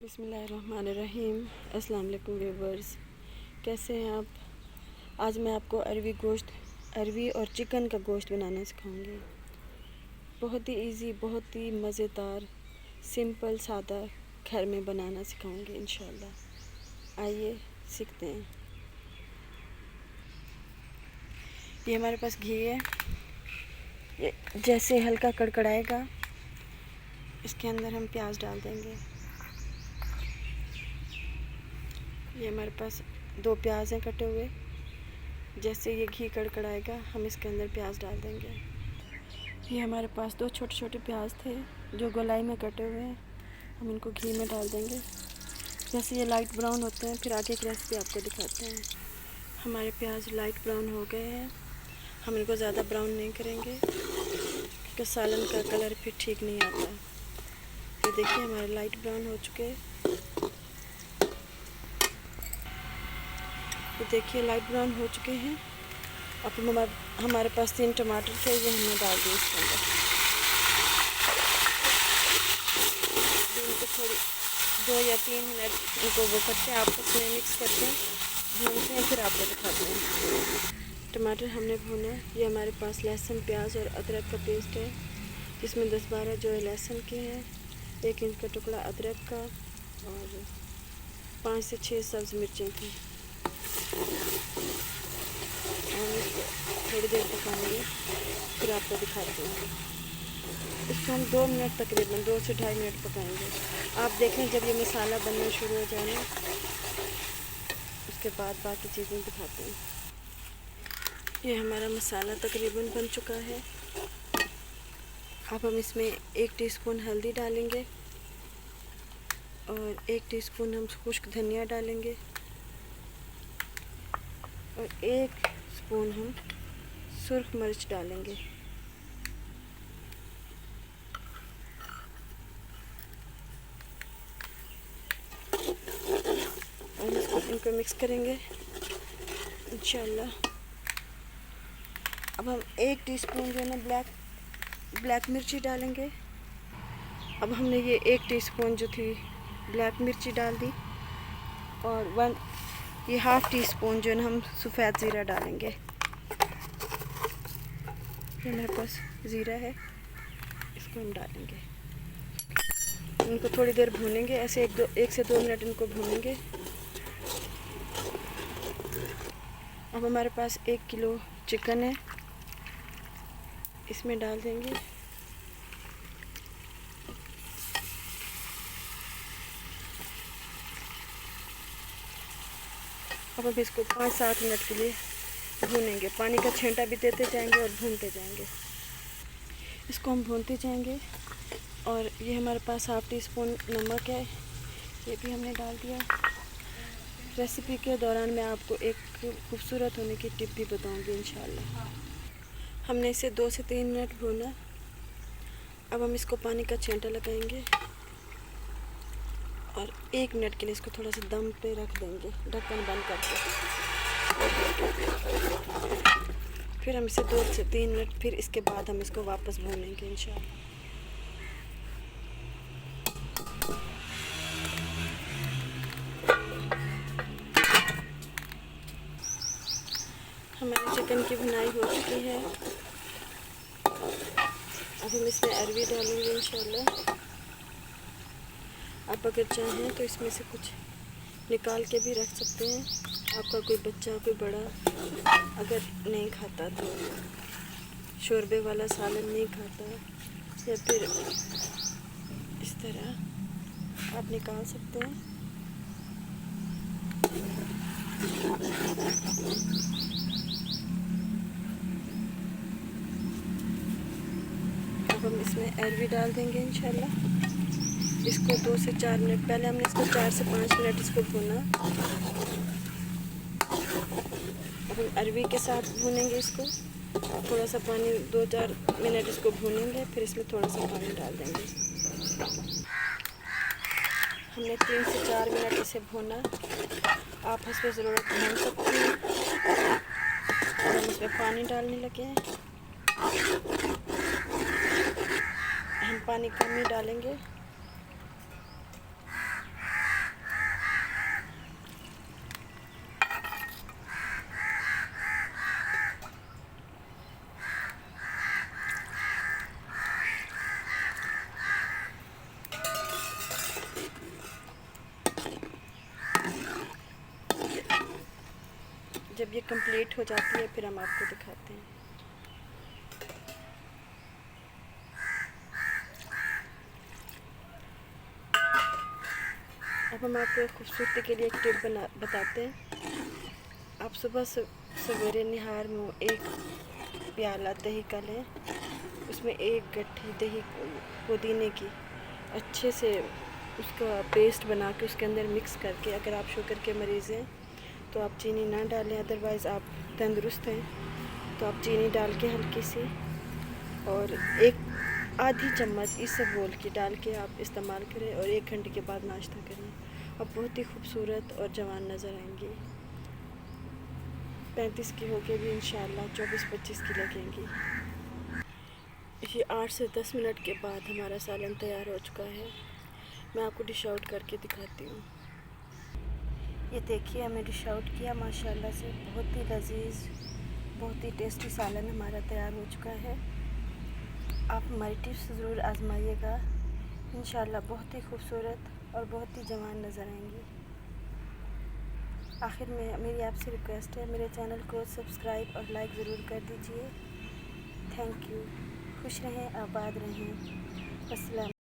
बिस्मिल्लाहिर्रहमानिर्रहीम। अस्सलाम वालेकुम व्यूअर्स, कैसे हैं आप। आज मैं आपको अरवी और चिकन का गोश्त बनाना सिखाऊंगी। बहुत ही इजी, बहुत ही मज़ेदार, सिंपल सादा घर में बनाना सिखाऊंगी इंशाल्लाह। आइए सीखते हैं। ये हमारे पास घी है। ये जैसे हल्का कड़कड़ाएगा इसके अंदर हम प्याज डाल देंगे। ये हमारे पास 2 प्याज हैं कटे हुए। जैसे ये घी कड़कड़ाएगा हम इसके अंदर प्याज डाल देंगे। ये हमारे पास 2 छोटे छोटे प्याज थे जो गोलाई में कटे हुए हैं, हम इनको घी में डाल देंगे। जैसे ये लाइट ब्राउन होते हैं फिर आगे की रेसिपी आपको दिखाते हैं। हमारे प्याज लाइट ब्राउन हो गए हैं। हम इनको ज़्यादा ब्राउन नहीं करेंगे क्योंकि सालन का कलर फिर ठीक नहीं आता। ये देखिए हमारे लाइट ब्राउन हो चुके हैं। तो देखिए लाइट ब्राउन हो चुके हैं। अब हमारे पास 3 टमाटर थे, ये हमने डाल दिए इसके अंदर। इनको थोड़ी 2 या 3 मिनट इनको वो करते हैं, आपस में मिक्स करते हैं, भूनते हैं, फिर आपको दिखाते हैं। टमाटर हमने भूना। ये हमारे पास लहसुन, प्याज और अदरक का पेस्ट है, जिसमें 10-12 जो है लहसुन के हैं, 1 इंच का टुकड़ा अदरक का और 5 से 6 सब्ज़ मिर्चें थी। और इसको थोड़ी देर पकाएंगे, फिर आपको दिखाते हैं। इसको हम 2 मिनट तकरीबन 2 से 2.5 मिनट पकाएंगे। आप देखें जब ये मसाला बनना शुरू हो जाए ना, उसके बाद बाकी चीज़ें दिखाते हैं। ये हमारा मसाला तकरीबन बन चुका है। अब हम इसमें 1 टीस्पून हल्दी डालेंगे और 1 टीस्पून हम खुश्क धनिया डालेंगे और 1 स्पून हम सुर्ख मिर्च डालेंगे। और इनको मिक्स करेंगे इंशाल्लाह। अब हम 1 टीस्पून जो है ना ब्लैक मिर्ची डालेंगे। अब हमने ये 1 टीस्पून जो थी ब्लैक मिर्ची डाल दी और ये ½ टीस्पून जो है ना हम सफ़ेद ज़ीरा डालेंगे। ये मेरे पास ज़ीरा है, इसको हम डालेंगे। इनको थोड़ी देर भूनेंगे, ऐसे 1 से 2 मिनट इनको भूनेंगे। अब हमारे पास 1 किलो चिकन है, इसमें डाल देंगे। अब हम इसको 5-7 मिनट के लिए भूनेंगे। पानी का छींटा भी देते जाएंगे और भूनते जाएंगे। इसको हम भूनते जाएंगे। और ये हमारे पास ½ टीस्पून नमक है, ये भी हमने डाल दिया। रेसिपी के दौरान मैं आपको एक खूबसूरत होने की टिप भी बताऊंगी इंशाल्लाह। हमने इसे 2 से 3 मिनट भूना। अब हम इसको पानी का छींटा लगाएंगे और 1 मिनट के लिए इसको थोड़ा सा दम पे रख देंगे, ढक्कन बंद करके। फिर हम इसे 2 से 3 मिनट, फिर इसके बाद हम इसको वापस भूनेंगे इंशाल्लाह। हमारे चिकन की भुनाई हो चुकी है। अब हम इसमें अरवी डालेंगे इंशाल्लाह। आप अगर चाहें तो इसमें से कुछ निकाल के भी रख सकते हैं। आपका कोई बच्चा, कोई बड़ा अगर नहीं खाता तो शोरबे वाला सालन नहीं खाता, या फिर इस तरह आप निकाल सकते हैं। अब हम इसमें अरवी डाल देंगे इंशाल्लाह। इसको 2 से 4 मिनट, पहले हमने इसको 4 से 5 मिनट इसको भूना। अब हम अरवी के साथ भूनेंगे इसको। थोड़ा सा पानी, 2-4 मिनट इसको भूनेंगे, फिर इसमें थोड़ा सा पानी डाल देंगे। हमने 3 से 4 मिनट इसे भूना। आप हस्ब ज़रूरत भून सकते हैं। हम इसमें पानी डालने लगे हैं। हम पानी कम ही डालेंगे। जब ये कंप्लीट हो जाती है फिर हम आपको दिखाते हैं। अब हम आपको खूबसूरती के लिए एक टिप बताते हैं। आप सुबह सवेरे निहार मुँह एक प्याला दही का लें, उसमें एक गट्ठी दही पुदीने की अच्छे से उसका पेस्ट बना के उसके अंदर मिक्स करके, अगर आप शुगर के मरीज़ हैं तो आप चीनी ना डालें, अदरवाइज़ आप तंदुरुस्त हैं तो आप चीनी डाल के हल्की सी और एक आधी चम्मच इसबगोल की डाल के आप इस्तेमाल करें और 1 घंटे के बाद नाश्ता करें। अब बहुत ही खूबसूरत और जवान नज़र आएंगी। 35 की होके भी इंशाल्लाह 24-25 की लगेंगी। ये 8 से 10 मिनट के बाद हमारा सालन तैयार हो चुका है। मैं आपको डिश आउट करके दिखाती हूँ। ये देखिए हमें डिश आउट किया माशाल्लाह से, बहुत ही लजीज, बहुत ही टेस्टी सालन हमारा तैयार हो चुका है। आप हमारी टिप्स ज़रूर आजमाइएगा, इंशाल्लाह बहुत ही खूबसूरत और बहुत ही जवान नज़र आएंगी। आखिर में मेरी आपसे रिक्वेस्ट है, मेरे चैनल को सब्सक्राइब और लाइक ज़रूर कर दीजिए। Thank you. खुश रहें, आबाद रहें। अस्सलाम।